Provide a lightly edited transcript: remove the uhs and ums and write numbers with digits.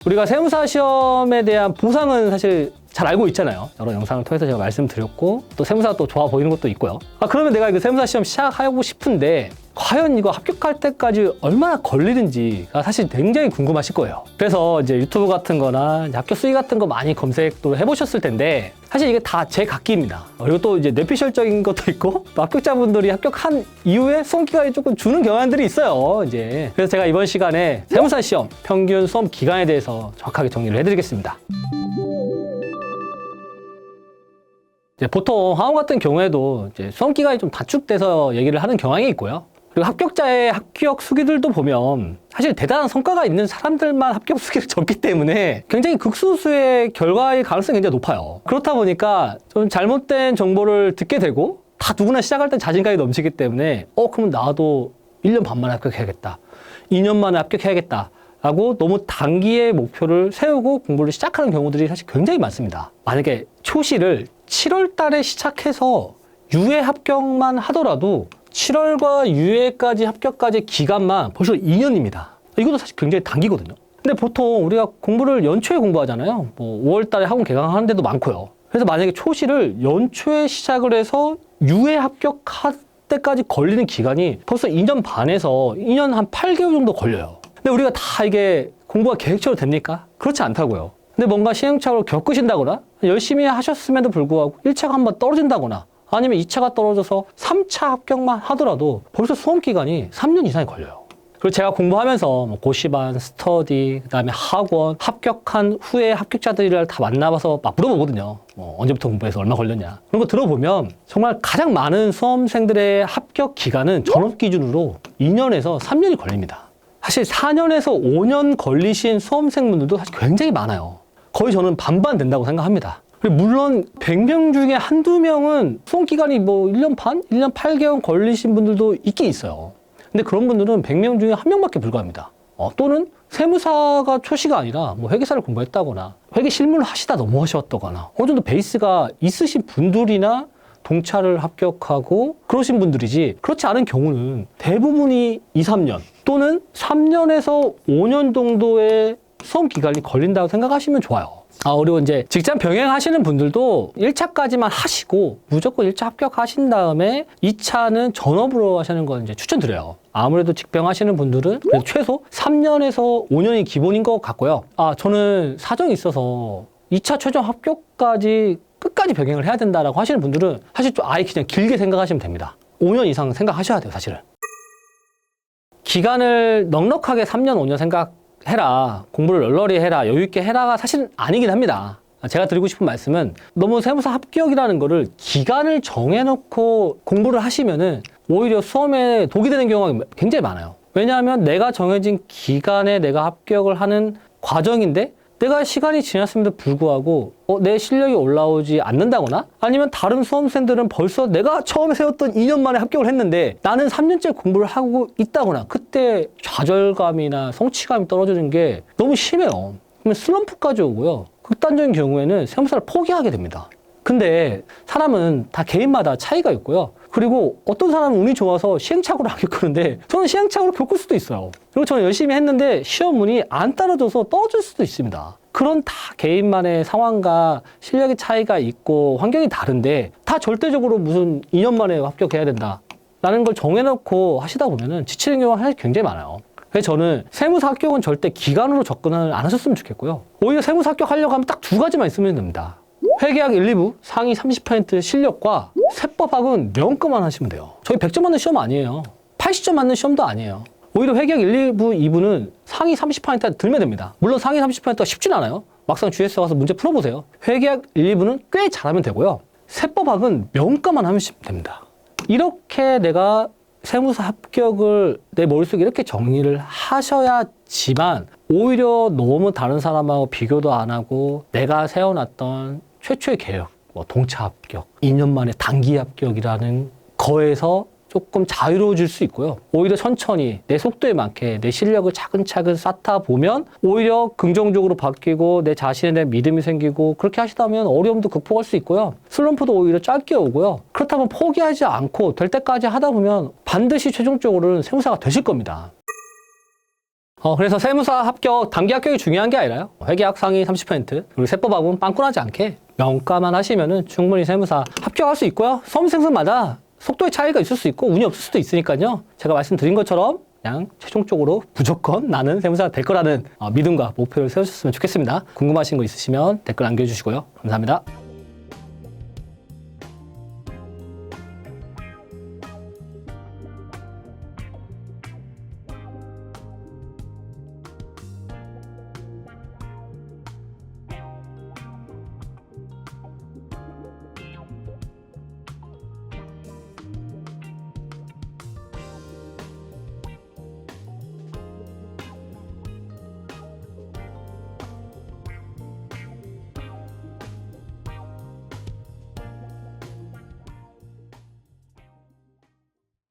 우리가 세무사 시험에 대한 보상은 사실 잘 알고 있잖아요. 여러 영상을 통해서 제가 말씀드렸고 또 세무사가 또 좋아 보이는 것도 있고요. 그러면 내가 이거 세무사 시험 시작하고 싶은데 과연 이거 합격할 때까지 얼마나 걸리는지가 사실 굉장히 궁금하실 거예요. 그래서 이제 유튜브 같은 거나 이제 합격 수위 같은 거 많이 검색도 해보셨을 텐데 사실 이게 다 제 각기입니다. 그리고 또 이제 뇌피셜적인 것도 있고 또 합격자분들이 합격한 이후에 수험 기간이 조금 주는 경향들이 있어요. 이제 그래서 제가 이번 시간에 세무사 시험 평균 수험 기간에 대해서 정확하게 정리를 해드리겠습니다. 보통 화원 같은 경우에도 이제 수험 기간이 좀 단축돼서 얘기를 하는 경향이 있고요. 그리고 합격자의 합격 수기들도 보면 사실 대단한 성과가 있는 사람들만 합격 수기를 적기 때문에 굉장히 극소수의 결과의 가능성이 굉장히 높아요. 그렇다 보니까 좀 잘못된 정보를 듣게 되고 다 누구나 시작할 때 자신감이 넘치기 때문에 그러면 나도 1년 반 만에 합격해야겠다. 2년 만에 합격해야겠다. 라고 너무 단기의 목표를 세우고 공부를 시작하는 경우들이 사실 굉장히 많습니다. 만약에 초시를 7월 달에 시작해서 유예 합격만 하더라도 7월과 유예까지 합격까지 기간만 벌써 2년입니다. 이것도 사실 굉장히 단기거든요. 근데 보통 우리가 공부를 연초에 공부하잖아요. 뭐 5월 달에 학원 개강하는 데도 많고요. 그래서 만약에 초시를 연초에 시작을 해서 유예 합격할 때까지 걸리는 기간이 벌써 2년 반에서 2년 한 8개월 정도 걸려요. 근데 우리가 다 이게 공부가 계획적으로 됩니까? 그렇지 않다고요. 근데 뭔가 시행착오를 겪으신다거나 열심히 하셨음에도 불구하고 1차가 한번 떨어진다거나 아니면 2차가 떨어져서 3차 합격만 하더라도 벌써 수험 기간이 3년 이상이 걸려요. 그리고 제가 공부하면서 뭐 고시반, 스터디, 그다음에 학원, 합격한 후에 합격자들을 다 만나봐서 막 물어보거든요. 언제부터 공부해서 얼마 걸렸냐. 그런 거 들어보면 정말 가장 많은 수험생들의 합격 기간은 전업 기준으로 2년에서 3년이 걸립니다. 사실 4년에서 5년 걸리신 수험생분들도 사실 굉장히 많아요. 거의 저는 반반 된다고 생각합니다. 물론 100명 중에 한두 명은 수험 기간이 뭐 1년 반, 1년 8개월 걸리신 분들도 있긴 있어요. 근데 그런 분들은 100명 중에 한 명밖에 불과합니다. 또는 세무사가 초시가 아니라 뭐 회계사를 공부했다거나 회계 실무를 하시다 넘어가셨다거나 어느 정도 베이스가 있으신 분들이나 동차를 합격하고 그러신 분들이지 그렇지 않은 경우는 대부분이 2, 3년 또는 3년에서 5년 정도의 수험 기간이 걸린다고 생각하시면 좋아요. 그리고 이제 직장 병행하시는 분들도 1차까지만 하시고 무조건 1차 합격하신 다음에 2차는 전업으로 하시는 걸 이제 추천드려요. 아무래도 직병하시는 분들은 그래도 최소 3년에서 5년이 기본인 것 같고요. 저는 사정이 있어서 2차 최종 합격까지 끝까지 병행을 해야 된다라고 하시는 분들은 사실 좀 아예 그냥 길게 생각하시면 됩니다. 5년 이상 생각하셔야 돼요, 사실은. 기간을 넉넉하게 3년, 5년 생각해라, 공부를 널널히 해라, 여유있게 해라가 사실은 아니긴 합니다. 제가 드리고 싶은 말씀은 너무 세무사 합격이라는 거를 기간을 정해놓고 공부를 하시면은 오히려 수험에 독이 되는 경우가 굉장히 많아요. 왜냐하면 내가 정해진 기간에 내가 합격을 하는 과정인데 내가 시간이 지났음에도 불구하고 내 실력이 올라오지 않는다거나 아니면 다른 수험생들은 벌써 내가 처음에 세웠던 2년 만에 합격을 했는데 나는 3년째 공부를 하고 있다거나 그때 좌절감이나 성취감이 떨어지는 게 너무 심해요. 그러면 슬럼프까지 오고요. 극단적인 경우에는 세무사를 포기하게 됩니다. 근데 사람은 다 개인마다 차이가 있고요. 그리고 어떤 사람은 운이 좋아서 시행착오를 안 겪는데 저는 시행착오를 겪을 수도 있어요. 그리고 저는 열심히 했는데 시험운이 안 따라줘서 떨어질 수도 있습니다. 그런 다 개인만의 상황과 실력의 차이가 있고 환경이 다른데 다 절대적으로 무슨 2년 만에 합격해야 된다 라는 걸 정해놓고 하시다 보면은 지치는 경우가 사실 굉장히 많아요. 그래서 저는 세무사 합격은 절대 기간으로 접근을 안 하셨으면 좋겠고요. 오히려 세무사 합격하려고 하면 딱 두 가지만 있으면 됩니다. 회계학 1, 2부 상위 30% 실력과 세법학은 명급만 하시면 돼요. 저희 100점 맞는 시험 아니에요. 80점 맞는 시험도 아니에요. 오히려 회계학 1, 2부, 2부는 상위 30% 들면 됩니다. 물론 상위 30%가 쉽진 않아요. 막상 GS 가서 문제 풀어보세요. 회계학 1, 2부는 꽤 잘하면 되고요. 세법학은 명가만 하면 됩니다. 이렇게 내가 세무사 합격을 내 머릿속에 이렇게 정리를 하셔야지만 오히려 너무 다른 사람하고 비교도 안 하고 내가 세워놨던 최초의 계획, 동차 합격, 2년 만에 단기 합격이라는 거에서 조금 자유로워질 수 있고요. 오히려 천천히 내 속도에 맞게 내 실력을 차근차근 쌓다 보면 오히려 긍정적으로 바뀌고 내 자신에 대한 믿음이 생기고 그렇게 하시다 보면 어려움도 극복할 수 있고요. 슬럼프도 오히려 짧게 오고요. 그렇다면 포기하지 않고 될 때까지 하다 보면 반드시 최종적으로는 세무사가 되실 겁니다. 그래서 세무사 합격, 단기 합격이 중요한 게 아니라요. 회계학 상위 30%, 그리고 세법학은 빵꾸나지 않게 명가만 하시면은 충분히 세무사 합격할 수 있고요. 수험생들마다 속도의 차이가 있을 수 있고 운이 없을 수도 있으니까요. 제가 말씀드린 것처럼 그냥 최종적으로 무조건 나는 세무사가 될 거라는 믿음과 목표를 세우셨으면 좋겠습니다. 궁금하신 거 있으시면 댓글 남겨주시고요. 감사합니다.